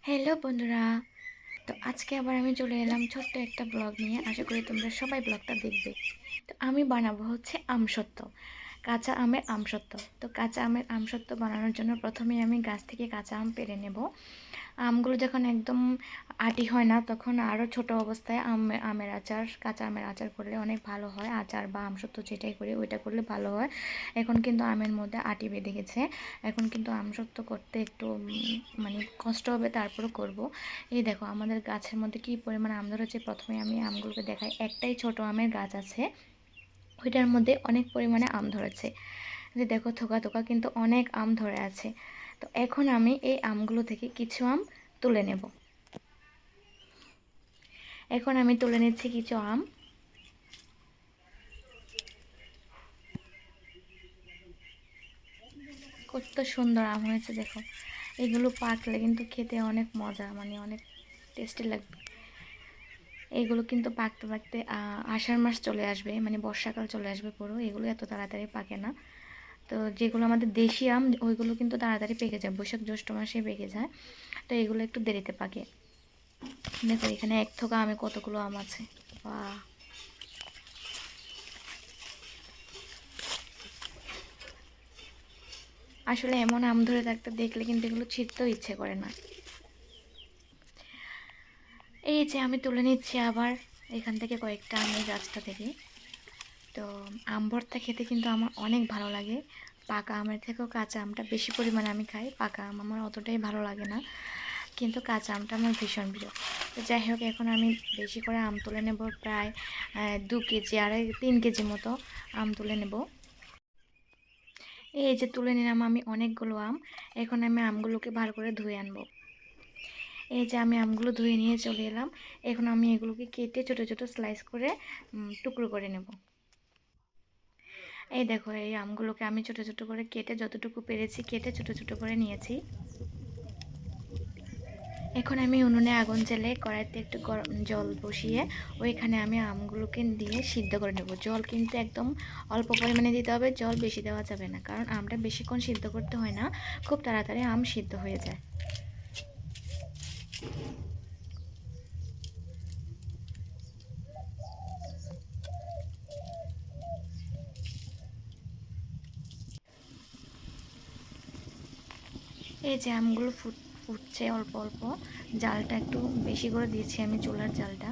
Hello বন্ধুরা, তো আজকে আবার আমি চলে এলাম ছোট্ট একটা ব্লগ নিয়ে। আশা করি তোমরা সবাই ব্লগটা দেখবে। তো আমি বানাবো হচ্ছে আমসত্ত্ব, কাঁচা আমের আমসত্ত্ব। তো কাঁচা আমের আমসত্ত্ব বানানোর জন্য প্রথমেই আমি গাছ থেকে কাঁচা আম পেড়ে নেব। আমগুলো যখন একদম আটি হয় না, তখন আরও ছোট অবস্থায় আমের আচার, কাঁচা আমের আচার করলে অনেক ভালো হয়। আচার বা আমসত্ত্ব যেটাই করি ওইটা করলে ভালো হয়। এখন কিন্তু আমের মধ্যে আটি বেঁধে গেছে। এখন কিন্তু আমসত্ত্ব করতে একটু মানে কষ্ট হবে, তারপরে করব। এই দেখো আমাদের গাছের মধ্যে কী পরিমাণ আম ধরেছে। প্রথমে আমি আমগুলোকে দেখাই। একটাই ছোট আমের গাছ আছে, ওইটার মধ্যে অনেক পরিমাণে আম ধরেছে। যে দেখো থোকা থোকা কিন্তু অনেক আম ধরে আছে। তো এখন আমি এই আমগুলো থেকে কিছু আম তুলে নেব। এখন আমি তুলে নিচ্ছি কিছু আম। কত সুন্দর আম হয়েছে দেখো। এগুলো পাকলে কিন্তু খেতে অনেক মজা, মানে অনেক টেস্টি লাগবে। এগুলো কিন্তু পাকতে পাকতে আষাঢ় মাস চলে আসবে, মানে বর্ষাকাল চলে আসবে পুরো। এগুলো এত তাড়াতাড়ি পাকে না। তো যেগুলো আমাদের দেশি আম ওইগুলো কিন্তু তাড়াতাড়ি পেকে যায়, বৈশাখ জ্যৈষ্ঠ মাসে পেকে যায়। তো এগুলো একটু দেরিতে পাকে। দেখো এখানে এক থোকা আমে কতগুলো আম আছে। বাহ, আসলে এমন আম ধরে থাকতে দেখলে কিন্তু এগুলো ছিঁড়তেও ইচ্ছে করে না। এই যে আমি তুলে নিচ্ছি আবার এখান থেকে কয়েকটা আমের গাছটা থেকে। তো আম ভর্তা খেতে কিন্তু আমার অনেক ভালো লাগে। পাকা আমের থেকেও কাঁচা আমটা বেশি পরিমাণে আমি খাই। পাকা আম আমার অতটাই ভালো লাগে না, কিন্তু কাঁচা আমটা আমার ভীষণ প্রিয়। তো যাই হোক, এখন আমি বেশি করে আম তুলে নেব। প্রায় 2 কেজি, 3 কেজি মতো আম তুলে নেব। এই যে তুলে নিলাম আমি অনেকগুলো আম। এখন আমি আমগুলোকে ভালো করে ধুয়ে আনবো। এই যে আমি আমগুলো ধুয়ে নিয়ে চলে এলাম। এখন আমি এগুলোকে কেটে ছোটো ছোটো স্লাইস করে টুকরো করে নেব। এই দেখো এই আমগুলোকে আমি ছোটো ছোটো করে কেটে, যতটুকু পেরেছি কেটে ছোটো ছোটো করে নিয়েছি। এখন আমি উনুনে আগুন জ্বেলে কড়াইতে একটু গরম জল বসিয়ে ওইখানে আমি আমগুলোকে দিয়ে সিদ্ধ করে নেব। জল কিন্তু একদম অল্প পরিমাণে দিতে হবে, জল বেশি দেওয়া যাবে না, কারণ আমটা বেশিক্ষণ সিদ্ধ করতে হয় না, খুব তাড়াতাড়ি আম সিদ্ধ হয়ে যায়। এই যে আমগুলো ফুটছে অল্প অল্প, জালটা একটু বেশি করে দিয়েছি আমি, চুলার জালটা।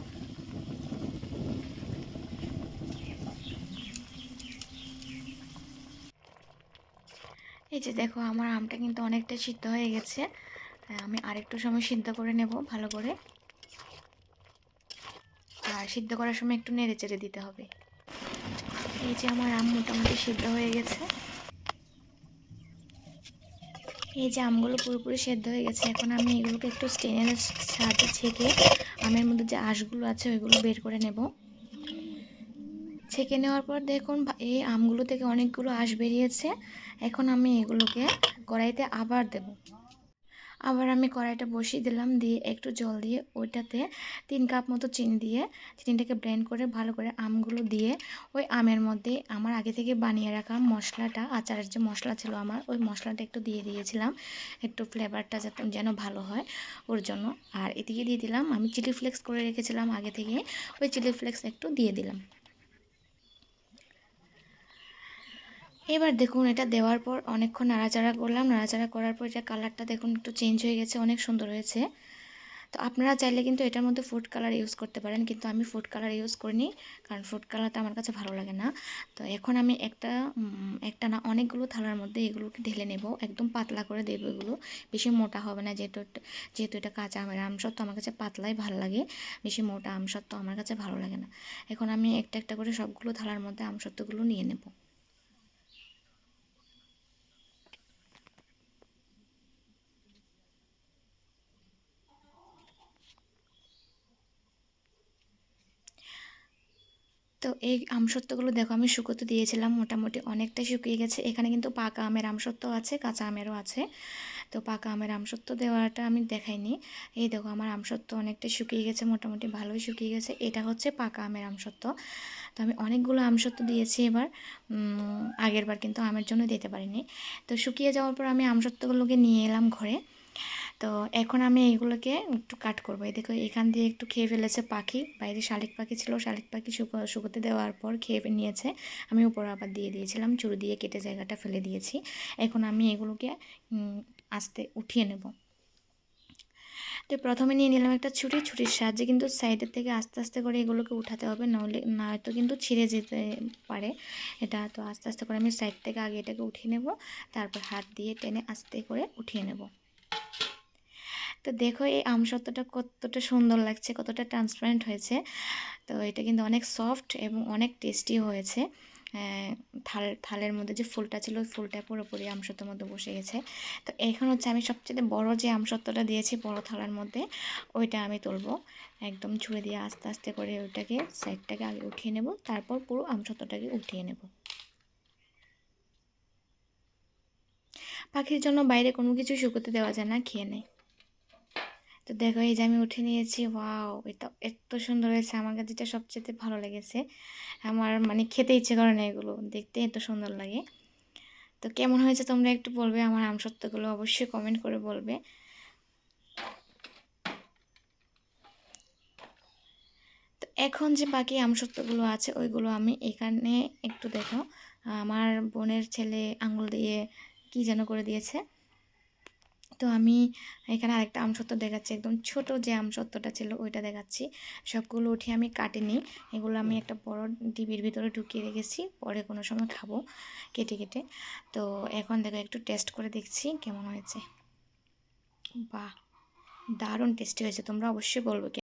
এই যে দেখো আমার আমটা কিন্তু অনেকটা সিদ্ধ হয়ে গেছে। আমি আরেকটু সময় সিদ্ধ করে নেব ভালো করে। আর সিদ্ধ করার সময় একটু নেড়ে চেড়ে দিতে হবে। এই যে আমার আম মোটামুটি সিদ্ধ হয়ে গেছে। এই যে আমগুলো পুরোপুরি সেদ্ধ হয়ে গেছে। এখন আমি এগুলোকে একটু স্টেনের সাহায্যে ছেঁকে আমের মধ্যে যে আঁশগুলো আছে ওইগুলো বের করে নেব। ছেঁকে নেওয়ার পর দেখুন এই আমগুলো থেকে অনেকগুলো আঁশ বেরিয়েছে। এখন আমি এগুলোকে কড়াইতে আবার দেব। আবার আমি কড়াইটা বসিয়ে দিলাম, দিয়ে একটু জল দিয়ে ওইটাতে 3 কাপ মতো চিনি দিয়ে চিনিটাকে ব্লেন্ড করে ভালো করে আমগুলো দিয়ে ওই আমের মধ্যে আমার আগে থেকে বানিয়ে রাখা মশলাটা, আচারের যে মশলা ছিল আমার, ওই মশলাটা একটু দিয়ে দিয়েছিলাম, একটু ফ্লেভারটা যাতে যেন ভালো হয় ওর জন্য। আর এদিকে দিয়ে দিলাম আমি চিলি ফ্লেক্স করে রেখেছিলাম আগে থেকে, ওই চিলি ফ্লেক্স একটু দিয়ে দিলাম। এবার দেখুন এটা দেওয়ার পর অনেকক্ষণ নাড়াচাড়া করলাম। নাড়াচাড়া করার পর এটা কালারটা দেখুন একটু চেঞ্জ হয়ে গেছে, অনেক সুন্দর হয়েছে। তো আপনারা চাইলে কিন্তু এটার মধ্যে ফুড কালার ইউজ করতে পারেন, কিন্তু আমি ফুড কালার ইউজ করিনি, কারণ ফুড কালারটা আমার কাছে ভালো লাগে না। তো এখন আমি একটা না অনেকগুলো থালার মধ্যে এগুলোকে ঢেলে নেব। একদম পাতলা করে দেবো, এগুলো বেশি মোটা হবে না, যেহেতু এটা কাঁচা আমের আমসত্ত্ব আমার কাছে পাতলাই ভালো লাগে, বেশি মোটা আমসত্ত্ব আমার কাছে ভালো লাগে না। এখন আমি একটা একটা করে সবগুলো থালার মধ্যে আমসত্ত্বগুলো নিয়ে নেব। তো এই আমসত্ত্বগুলো দেখো আমি শুকোতে দিয়েছিলাম, মোটামুটি অনেকটাই শুকিয়ে গেছে। এখানে কিন্তু পাকা আমের আমসত্ত্ব আছে, কাঁচা আমেরও আছে। তো পাকা আমের আমসত্ত্ব দেওয়াটা আমি দেখাইনি। এই দেখো আমার আমসত্ত্ব অনেকটা শুকিয়ে গেছে, মোটামুটি ভালোই শুকিয়ে গেছে। এটা হচ্ছে পাকা আমের আমসত্ত্ব। তো আমি অনেকগুলো আমসত্ত্ব দিয়েছি এবার। আগের বার কিন্তু আমের জন্য দিতে পারিনি। তো শুকিয়ে যাওয়ার পর আমি আমসত্ত্বগুলোকে নিয়ে এলাম ঘরে। তো তো এখন আমি এইগুলোকে একটু কাট করবো। এই দেখো এখান দিয়ে একটু খেয়ে ফেলেছে পাখি, বাইরে শালিক পাখি ছিল, শালিক পাখি শুকোতে দেওয়ার পর খেয়ে নিয়েছে। আমি উপর আবার দিয়ে দিয়েছিলাম, চুরু দিয়ে কেটে জায়গাটা ফেলে দিয়েছি। এখন আমি এগুলোকে আস্তে উঠিয়ে নেব। তো প্রথমে নিয়ে নিলাম একটা ছুরির সাহায্যে কিন্তু সাইডের থেকে আস্তে আস্তে করে এগুলোকে উঠাতে হবে, নাহলে নয়তো কিন্তু ছিঁড়ে যেতে পারে এটা। তো আস্তে আস্তে করে আমি সাইড থেকে আগে এটাকে উঠিয়ে নেব, তারপর হাত দিয়ে টেনে আস্তে করে উঠিয়ে নেব। তো দেখো এই আমসত্ত্বটা কতটা সুন্দর লাগছে, কতটা ট্রান্সপারেন্ট হয়েছে। তো এটা কিন্তু অনেক সফট এবং অনেক টেস্টি হয়েছে। থালের মধ্যে যে ফুলটা ছিল ওই ফুলটা পুরোপুরি আমসত্ত্বের মধ্যে বসে গেছে। তো এখন হচ্ছে আমি সবচেয়ে বড় যে আমসত্ত্বটা দিয়েছি বড় থালার মধ্যে, ওইটা আমি তুলব। একদম ছুঁড়ে দিয়ে আস্তে আস্তে করে ওইটাকে সাইডটাকে আগে উঠিয়ে নেব, তারপর পুরো আমসত্ত্বটাকে উঠিয়ে নেব। পাখির জন্য বাইরে কোনো কিছু শুকোতে দেওয়া যায় না, খেয়ে নেয়। তো দেখো এই যে আমি উঠে নিয়েছি। ওয়াও, এটা এত সুন্দর হয়েছে, আমার কাছে যেটা সবচেয়ে ভালো লেগেছে। আমার মানে খেতে ইচ্ছে করে না, এগুলো দেখতে এত সুন্দর লাগে। তো কেমন হয়েছে তোমরা একটু বলবে, আমার আমসত্ত্বগুলো অবশ্যই কমেন্ট করে বলবে। তো এখন যে বাকি আমসত্ত্বগুলো আছে ওইগুলো আমি এখানে একটু দেখো, আমার বোনের ছেলে আঙুল দিয়ে কি যেন করে দিয়েছে। তো আমি এখানে আরেকটা আমসত্ত্ব দেখাচ্ছি, একদম ছোট যে আমসত্ত্বটা ছিল ওইটা দেখাচ্ছি। সবগুলো উঠিয়ে আমি কাটিনি, এগুলো আমি একটা বড় ডিবির ভিতরে ঢুকিয়ে রেখেছি, পরে কোনো সময় খাবো কেটে কেটে। তো এখন দেখো একটু টেস্ট করে দেখছি কেমন হয়েছে। বাহ, দারুণ টেস্টি হয়েছে, তোমরা অবশ্যই বলবে।